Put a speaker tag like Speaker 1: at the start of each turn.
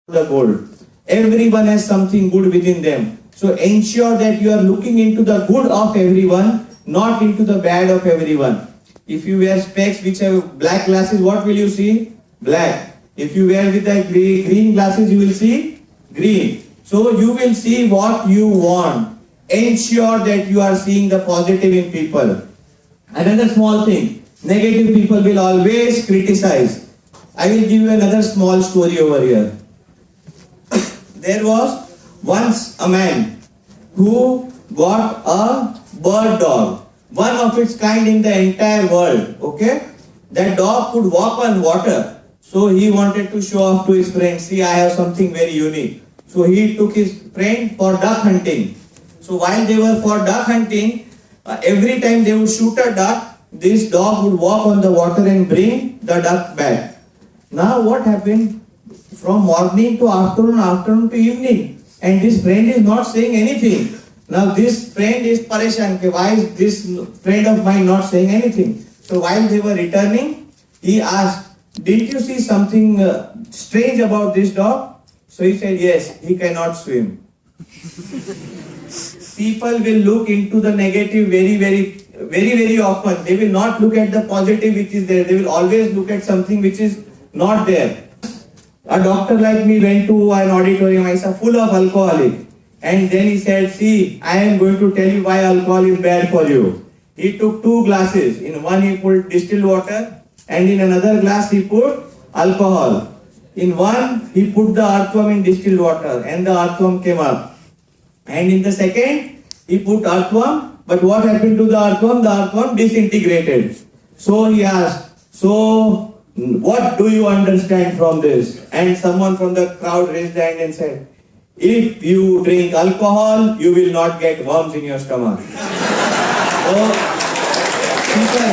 Speaker 1: the good. Everyone has something good within them. So ensure that you are looking into the good of everyone, not into the bad of everyone. If you wear specs which have black glasses, what will you see? Black. If you wear with the green glasses, you will see green. So you will see what you want. Ensure that you are seeing the positive in people. Another small thing, negative people will always criticize. I will give you another small story over here. There was once a man who got a bird dog, one of its kind in the entire world. Okay, that dog could walk on water. So he wanted to show off to his friends, see, I have something very unique. So he took his friend for duck hunting. So while they were for duck hunting, every time they would shoot a duck, this dog would walk on the water and bring the duck back. Now what happened? From morning to afternoon, afternoon to evening, and this friend is not saying anything. Now this friend is pareshan. Why is this friend of mine not saying anything? So while they were returning, he asked, didn't you see something strange about this dog? So he said, yes, he cannot swim. People will look into the negative very often. They will not look at the positive which is there. They will always look at something which is not there. A doctor like me went to an auditorium, I saw full of alcoholic. And then he said, see, I am going to tell you why alcohol is bad for you. He took 2 glasses. In one he put distilled water and in another glass he put alcohol. In one he put the earthworm in distilled water and the earthworm came up. And in the second he put earthworm, but what happened to the earthworm? The earthworm disintegrated. So he asked, so what do you understand from this? And someone from the crowd raised their hand and said, if you drink alcohol, you will not get worms in your stomach. So, people,